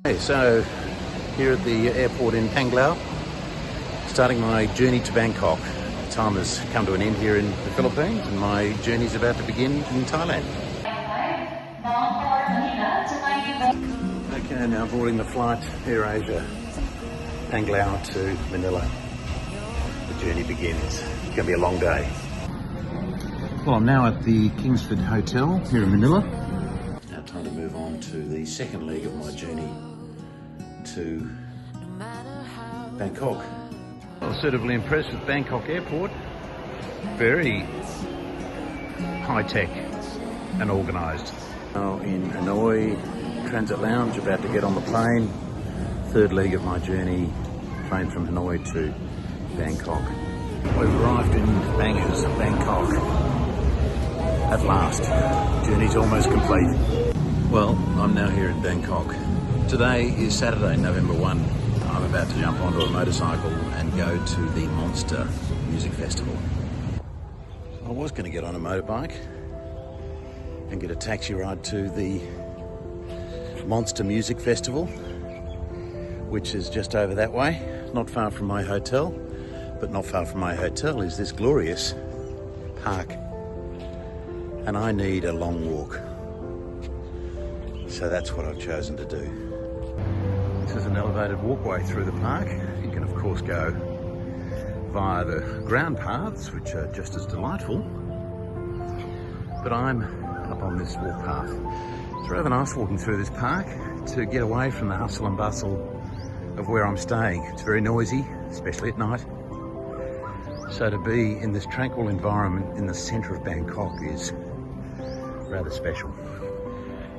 Hey, so here at the airport in Panglao, starting my journey to Bangkok. Time has come to an end here in the Philippines and my journey is about to begin in Thailand. Okay, now boarding the flight Air Asia, Panglao to Manila. The journey begins. It's going to be a long day. Well, I'm now at the Kingsford Hotel here in Manila. Now time to move on to the second leg of my journey to Bangkok. I was suitably impressed with Bangkok Airport. Very high-tech and organised. Now in Hanoi Transit Lounge, about to get on the plane. Third leg of my journey, plane from Hanoi to Bangkok. We've arrived in Bangers, Bangkok. At last, journey's almost complete. Well, I'm now here in Bangkok. Today is Saturday, November 1. I'm about to jump onto a motorcycle and go to the Monster Music Festival. I was going to get on a motorbike and get a taxi ride to the Monster Music Festival, which is just over that way, not far from my hotel. But not far from my hotel is this glorious park. And I need a long walk. So that's what I've chosen to do. This is an elevated walkway through the park. You can of course go via the ground paths, which are just as delightful. But I'm up on this walk path. It's rather nice walking through this park to get away from the hustle and bustle of where I'm staying. It's very noisy, especially at night. So to be in this tranquil environment in the centre of Bangkok is rather special.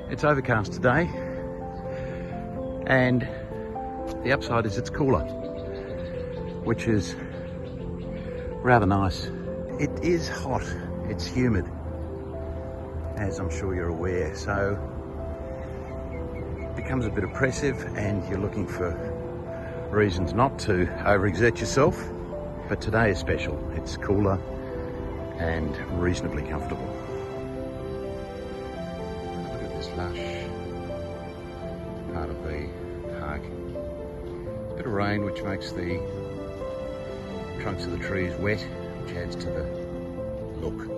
It's overcast today, and the upside is it's cooler, which is rather nice. It is hot, it's humid, as I'm sure you're aware, so it becomes a bit oppressive and you're looking for reasons not to overexert yourself. But today is special. It's cooler and reasonably comfortable. Look at this lush part of the park. A bit of rain which makes the trunks of the trees wet, which adds to the look.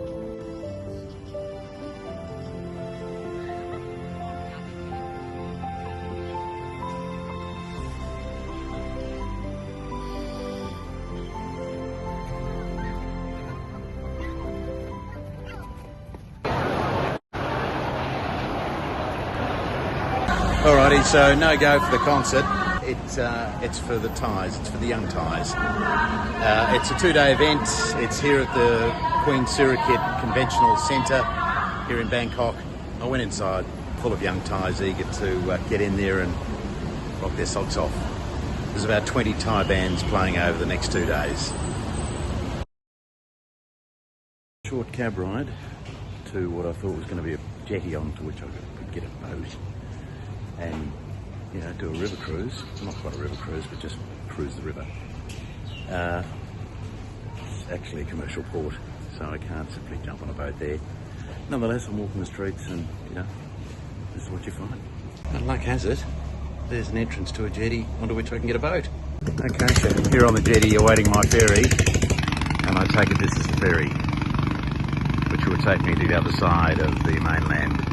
Alrighty, so no go for the concert. It's for the Thais, it's for the young Thais. It's a 2-day event. It's here at the Queen Sirikit Conventional Centre here in Bangkok. I went inside full of young Thais eager to get in there and rock their socks off. There's about 20 Thai bands playing over the next 2 days. Short cab ride to what I thought was going to be a jetty onto which I could get a boat and, you know, do a river cruise. Not quite a river cruise, but just cruise the river. It's actually a commercial port, so I can't simply jump on a boat there. Nonetheless, I'm walking the streets and, you know, this is what you find. And luck has it, there's an entrance to a jetty onto which I can get a boat. Okay, so here on the jetty awaiting my ferry, and I take it this is the ferry, which will take me to the other side of the mainland.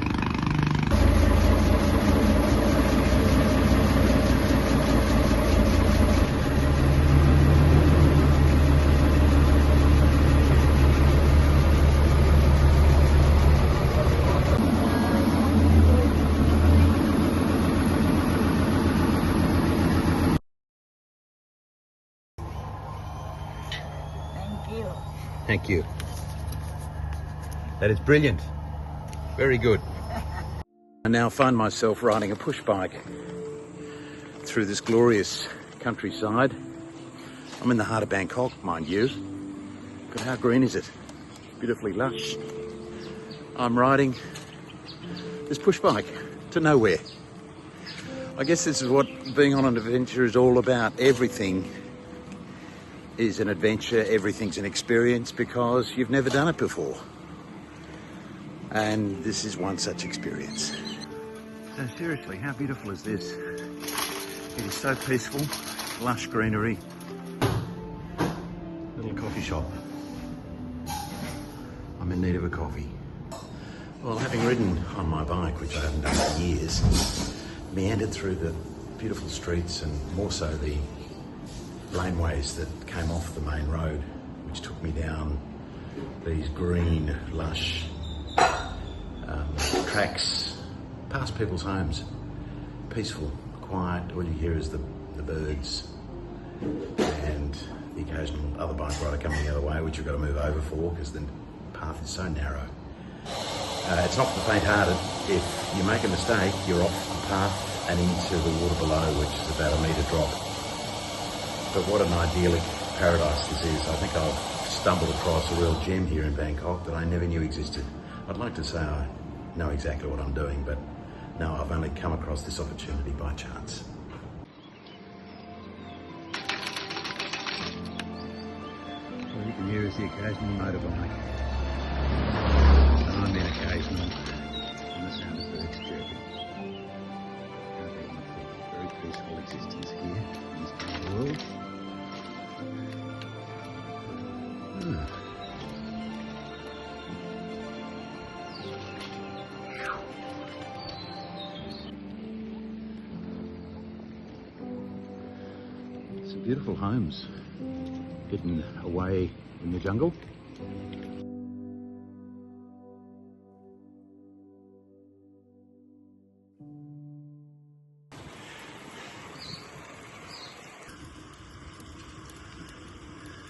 Thank you. That is brilliant. Very good. I now find myself riding a push bike through this glorious countryside. I'm in the heart of Bangkok, mind you, but how green is it? Beautifully lush. I'm riding this push bike to nowhere. I guess this is what being on an adventure is all about. Everything is an adventure, everything's an experience because you've never done it before. And this is one such experience. So seriously, how beautiful is this? It is so peaceful, lush greenery, little coffee shop. I'm in need of a coffee. Well, having ridden on my bike, which I haven't done for years, meandered through the beautiful streets and more so the laneways that came off the main road, which took me down these green, lush tracks past people's homes. Peaceful, quiet, all you hear is the birds and the occasional other bike rider coming the other way, which you've got to move over for because the path is so narrow. It's not for the faint-hearted. If you make a mistake, you're off the path and into the water below, which is about a metre drop. But what an idyllic paradise this is. I think I've stumbled across a real gem here in Bangkok that I never knew existed. I'd like to say I know exactly what I'm doing, but no, I've only come across this opportunity by chance. All you can hear is the occasional motorbike. And I mean occasional, and the sound of birds chirping. Very peaceful existence here in this part of the world. Some beautiful homes hidden away in the jungle.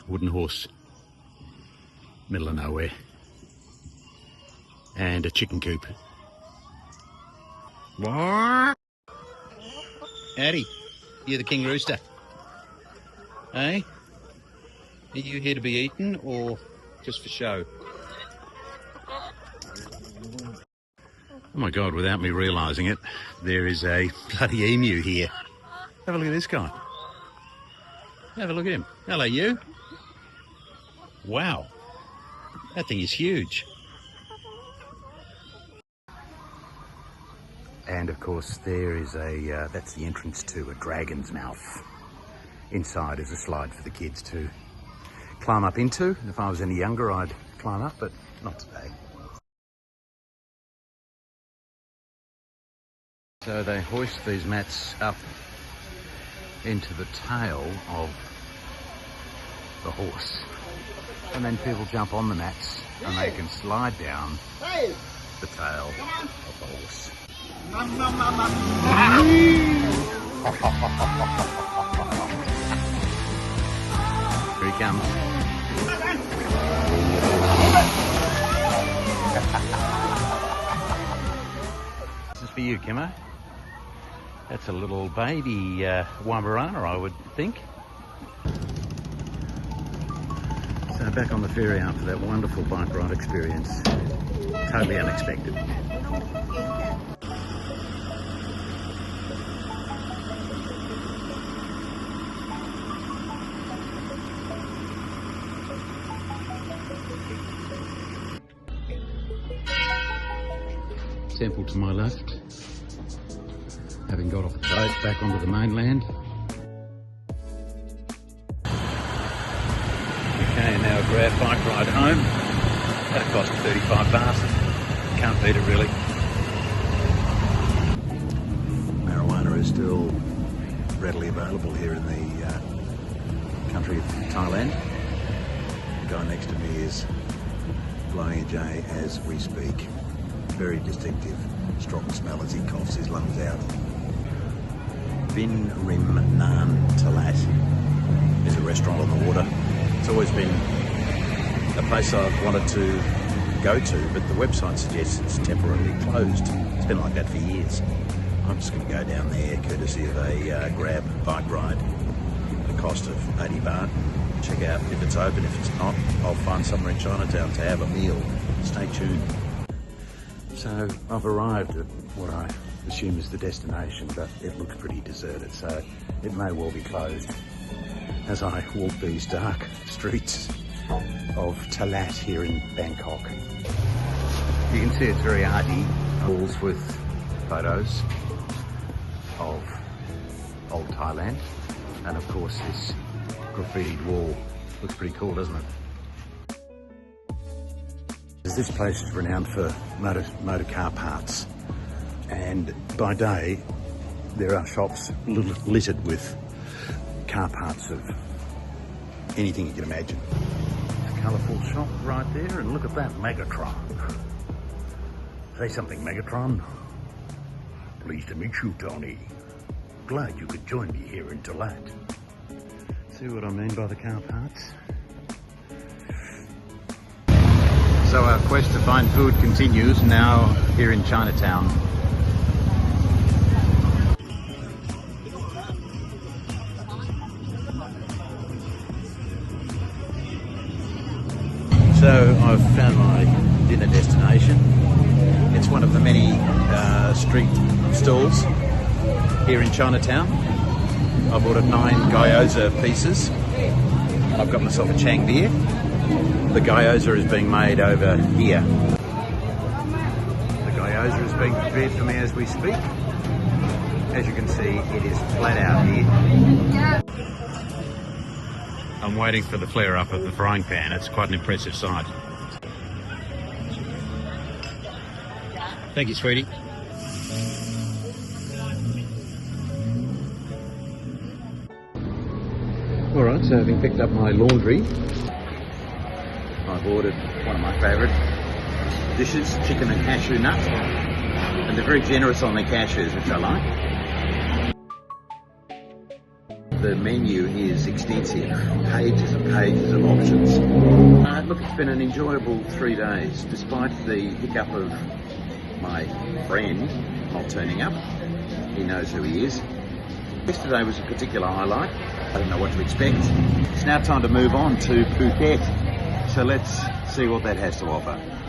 Wooden horse, middle of nowhere, and a chicken coop. What? Howdy, you're the king rooster. Hey? Are you here to be eaten or just for show? Oh my God, without me realising it, there is a bloody emu here. Have a look at this guy. Have a look at him. Hello, you. Wow, that thing is huge. And of course there is that's the entrance to a dragon's mouth. Inside is a slide for the kids to climb up into. If I was any younger I'd climb up, but not today. So they hoist these mats up into the tail of the horse. And then people jump on the mats and they can slide down the tail of the horse. Here he comes. This is for you, Kimmo. That's a little baby Wamarana, I would think. So back on the ferry after that wonderful bike ride experience. Totally unexpected. Temple to my left, having got off the boat back onto the mainland. Okay, now a grab bike ride home. That cost 35 baht. Can't beat it really. Marijuana is still readily available here in the country of Thailand. The guy next to me is blowing a J as we speak. Very distinctive, strong smell as he coughs his lungs out. Vin Rim Nan Talat is a restaurant on the water. It's always been a place I've wanted to go to, but the website suggests it's temporarily closed. It's been like that for years. I'm just going to go down there, courtesy of a grab bike ride at a cost of 80 baht. Check out if it's open. If it's not, I'll find somewhere in Chinatown to have a meal. Stay tuned. So I've arrived at what I assume is the destination, but it looks pretty deserted, so it may well be closed as I walk these dark streets of Talat here in Bangkok. You can see it's very arty, walls with photos of old Thailand. And of course this graffitied wall looks pretty cool, doesn't it? This place is renowned for motor car parts, and by day there are shops littered with car parts of anything you can imagine. A colourful shop right there, and look at that, Megatron. Say something, Megatron. Pleased to meet you, Tony. Glad you could join me here in Talat. See what I mean by the car parts? So our quest to find food continues now here in Chinatown. So I've found my dinner destination. It's one of the many street stalls here in Chinatown. I've ordered 9 gyoza pieces. I've got myself a Chang beer. The gyoza is being made over here. The gyoza is being prepared for me as we speak. As you can see, it is flat out here. I'm waiting for the flare up of the frying pan. It's quite an impressive sight. Thank you, sweetie. Alright, so having picked up my laundry, I've ordered one of my favourite dishes, chicken and cashew nut. And they're very generous on their cashews, which I like. The menu is extensive, pages and pages of options. Look, it's been an enjoyable 3 days, despite the hiccup of my friend not turning up. He knows who he is. Yesterday was a particular highlight. I didn't know what to expect. It's now time to move on to Phuket. So let's see what that has to offer.